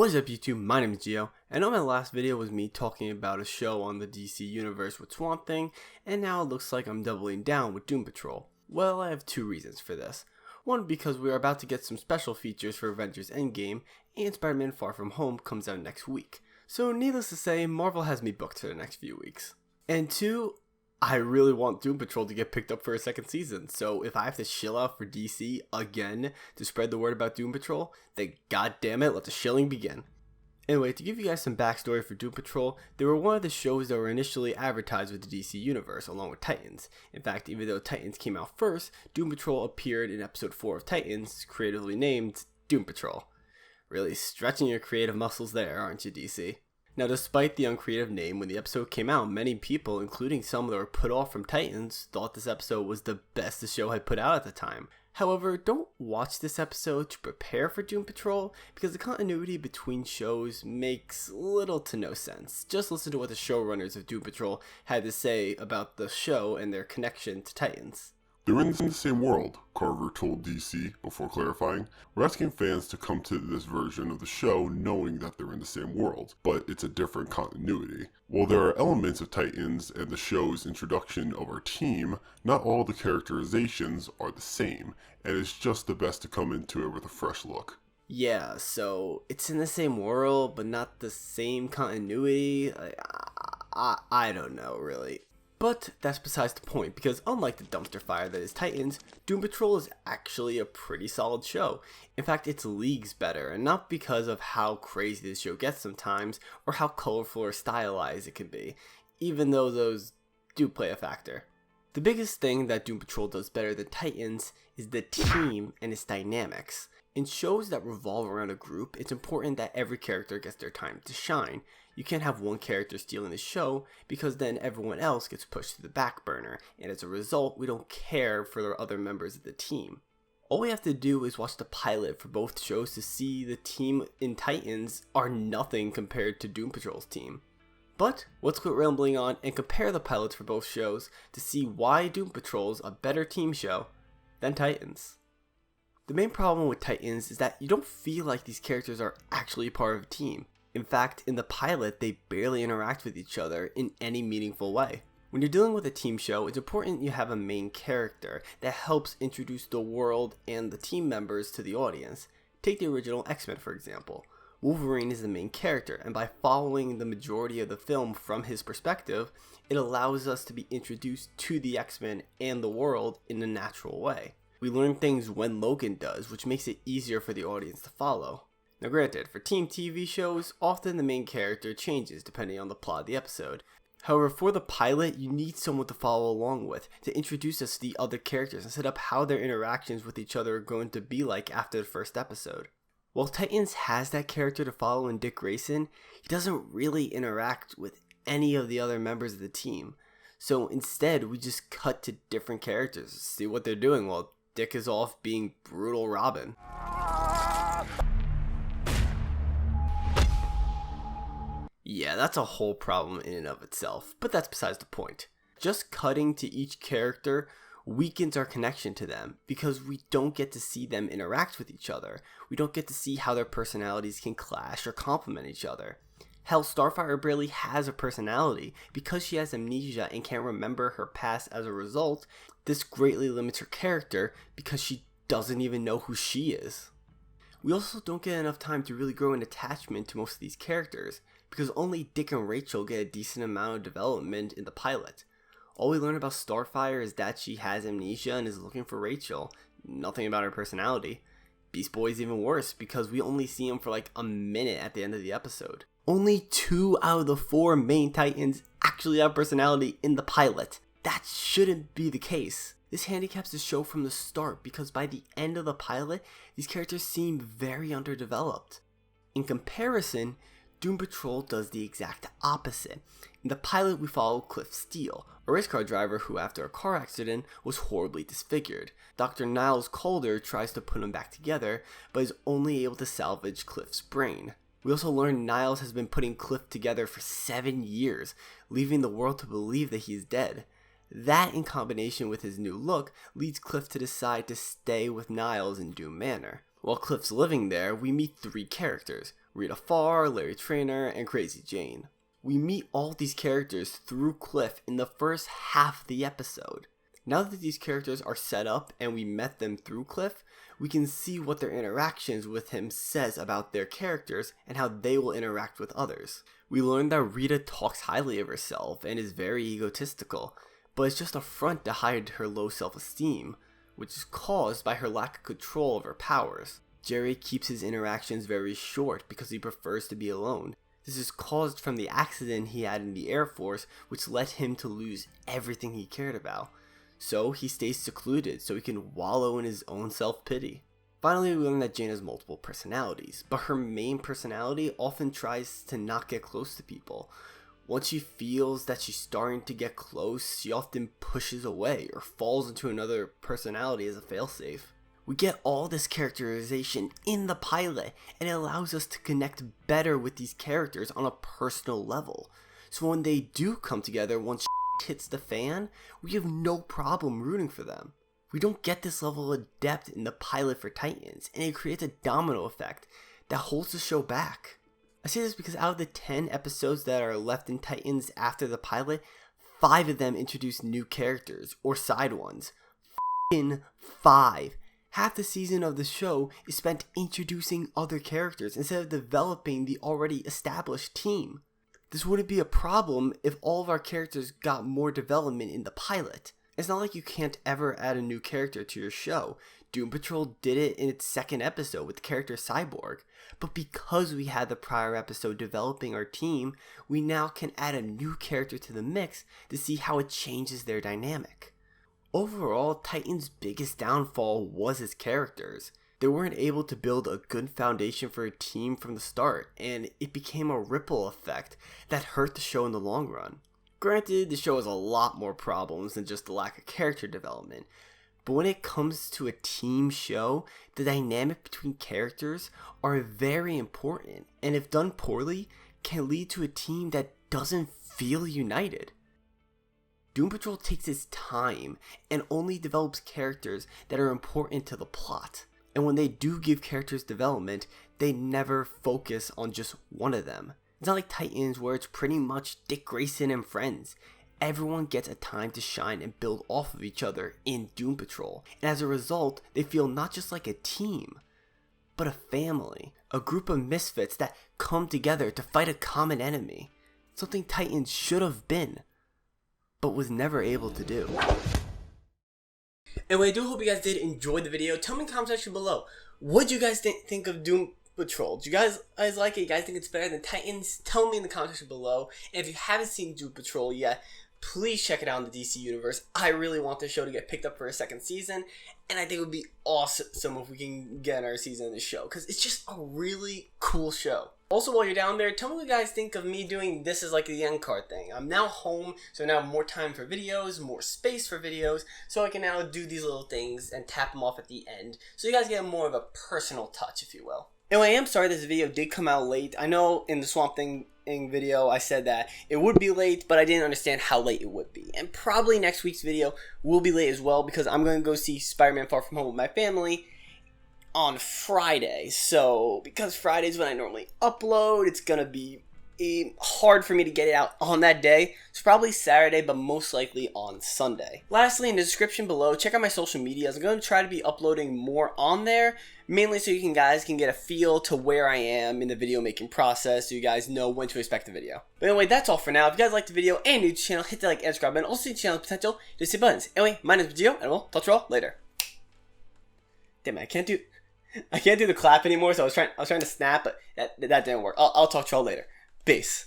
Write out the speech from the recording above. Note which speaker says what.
Speaker 1: What is up YouTube, my name is Gio, and on my last video was me talking about a show on the DC universe with Swamp Thing, and now it looks like I'm doubling down with Doom Patrol. Well, I have two reasons for this. One, because we are about to get some special features for Avengers Endgame, and Spider-Man Far From Home comes out next week. So needless to say, Marvel has me booked for the next few weeks. And two, I really want Doom Patrol to get picked up for a second season, so if I have to shill out for DC again to spread the word about Doom Patrol, then goddammit, let the shilling begin. Anyway, to give you guys some backstory for Doom Patrol, they were one of the shows that were initially advertised with the DC universe, along with Titans. In fact, even though Titans came out first, Doom Patrol appeared in episode 4 of Titans, creatively named Doom Patrol. Really stretching your creative muscles there, aren't you, DC? Now, despite the uncreative name, when the episode came out, many people, including some that were put off from Titans, thought this episode was the best the show had put out at the time. However, don't watch this episode to prepare for Doom Patrol, because the continuity between shows makes little to no sense. Just listen to what the showrunners of Doom Patrol had to say about the show and their connection to Titans.
Speaker 2: They're in the same world, Carver told DC before clarifying. We're asking fans to come to this version of the show knowing that they're in the same world, but it's a different continuity. While there are elements of Titans and the show's introduction of our team, not all the characterizations are the same, and it's just the best to come into it with a fresh look.
Speaker 1: Yeah, so it's in the same world, but not the same continuity? I don't know, really. But that's besides the point, because unlike the dumpster fire that is Titans, Doom Patrol is actually a pretty solid show. In fact, it's leagues better, and not because of how crazy this show gets sometimes, or how colorful or stylized it can be, even though those do play a factor. The biggest thing that Doom Patrol does better than Titans is the team and its dynamics. In shows that revolve around a group, it's important that every character gets their time to shine. You can't have one character stealing the show, because then everyone else gets pushed to the back burner, and as a result, we don't care for the other members of the team. All we have to do is watch the pilot for both shows to see the team in Titans are nothing compared to Doom Patrol's team. But let's quit rambling on and compare the pilots for both shows to see why Doom Patrol's a better team show than Titans. The main problem with Titans is that you don't feel like these characters are actually part of a team. In fact, in the pilot, they barely interact with each other in any meaningful way. When you're dealing with a team show, it's important you have a main character that helps introduce the world and the team members to the audience. Take the original X-Men, for example. Wolverine is the main character, and by following the majority of the film from his perspective, it allows us to be introduced to the X-Men and the world in a natural way. We learn things when Logan does, which makes it easier for the audience to follow. Now granted, for team TV shows, often the main character changes depending on the plot of the episode. However, for the pilot, you need someone to follow along with, to introduce us to the other characters and set up how their interactions with each other are going to be like after the first episode. While Titans has that character to follow in Dick Grayson, he doesn't really interact with any of the other members of the team. So instead, we just cut to different characters, see what they're doing while Dick is off being brutal Robin. Yeah, that's a whole problem in and of itself, but that's besides the point. Just cutting to each character weakens our connection to them, because we don't get to see them interact with each other. We don't get to see how their personalities can clash or complement each other. Hell, Starfire barely has a personality. Because she has amnesia and can't remember her past as a result, this greatly limits her character because she doesn't even know who she is. We also don't get enough time to really grow an attachment to most of these characters, because only Dick and Rachel get a decent amount of development in the pilot. All we learn about Starfire is that she has amnesia and is looking for Rachel, nothing about her personality. Beast Boy's even worse, because we only see him for like a minute at the end of the episode. Only 2 out of the 4 main Titans actually have personality in the pilot. That shouldn't be the case. This handicaps the show from the start, because by the end of the pilot, these characters seem very underdeveloped. In comparison, Doom Patrol does the exact opposite. In the pilot, we follow Cliff Steele, a race car driver who, after a car accident, was horribly disfigured. Dr. Niles Calder tries to put him back together, but is only able to salvage Cliff's brain. We also learn Niles has been putting Cliff together for 7 years, leaving the world to believe that he is dead. That, in combination with his new look, leads Cliff to decide to stay with Niles in Doom Manor. While Cliff's living there, we meet 3 characters. Rita Farr, Larry Trainer, and Crazy Jane. We meet all these characters through Cliff in the first half of the episode. Now that these characters are set up and we met them through Cliff, we can see what their interactions with him says about their characters and how they will interact with others. We learn that Rita talks highly of herself and is very egotistical, but it's just a front to hide her low self-esteem, which is caused by her lack of control of her powers. Jerry keeps his interactions very short because he prefers to be alone. This is caused from the accident he had in the Air Force, which led him to lose everything he cared about. So he stays secluded so he can wallow in his own self-pity. Finally, we learn that Jane has multiple personalities, but her main personality often tries to not get close to people. Once she feels that she's starting to get close, she often pushes away or falls into another personality as a failsafe. We get all this characterization in the pilot, and it allows us to connect better with these characters on a personal level. So when they do come together once hits the fan, we have no problem rooting for them. We don't get this level of depth in the pilot for Titans, and it creates a domino effect that holds the show back. I say this because out of the 10 episodes that are left in Titans after the pilot, 5 of them introduce new characters, or side ones. F***ing 5. Half the season of the show is spent introducing other characters instead of developing the already established team. This wouldn't be a problem if all of our characters got more development in the pilot. It's not like you can't ever add a new character to your show. Doom Patrol did it in its second episode with the character Cyborg. But because we had the prior episode developing our team, we now can add a new character to the mix to see how it changes their dynamic. Overall, Titan's biggest downfall was its characters. They weren't able to build a good foundation for a team from the start, and it became a ripple effect that hurt the show in the long run. Granted, the show has a lot more problems than just the lack of character development, but when it comes to a team show, the dynamic between characters are very important, and if done poorly, can lead to a team that doesn't feel united. Doom Patrol takes its time and only develops characters that are important to the plot. And when they do give characters development, they never focus on just one of them. It's not like Titans where it's pretty much Dick Grayson and friends. Everyone gets a time to shine and build off of each other in Doom Patrol. And as a result, they feel not just like a team, but a family. A group of misfits that come together to fight a common enemy. Something Titans should have been, but was never able to do. Anyway, I do hope you guys did enjoy the video. Tell me in the comment section below, what do you guys think of Doom Patrol? Do you guys like it? You guys think it's better than Titans? Tell me in the comment section below. And if you haven't seen Doom Patrol yet, please check it out in the DC Universe. I really want this show to get picked up for a second season, and I think it would be awesome if we can get another season of this show, because it's just a really cool show. Also, while you're down there, tell me what you guys think of me doing this as like the end card thing. I'm now home, so now I have more time for videos, more space for videos, so I can now do these little things and tap them off at the end, so you guys get more of a personal touch, if you will. Anyway, I am sorry this video did come out late. I know in the Swamp Thing video I said that it would be late, but I didn't understand how late it would be. And probably next week's video will be late as well, because I'm going to go see Spider-Man Far From Home with my family on Friday. So because Friday's when I normally upload, it's going to be hard for me to get it out on that day. It's probably Saturday, but most likely on Sunday. Lastly, in the description below, check out my social medias. I'm going to try to be uploading more on there, mainly so you guys can get a feel to where I am in the video making process, so you guys know when to expect the video. But anyway, that's all for now. If you guys liked the video and new to the channel, hit the like and subscribe button. Also see the channel's potential to see buttons. Anyway, my name is Gio, and we'll talk to you all later. Damn it, I can't do the clap anymore, so I was trying to snap, but that didn't work. I'll talk to you all later. Peace.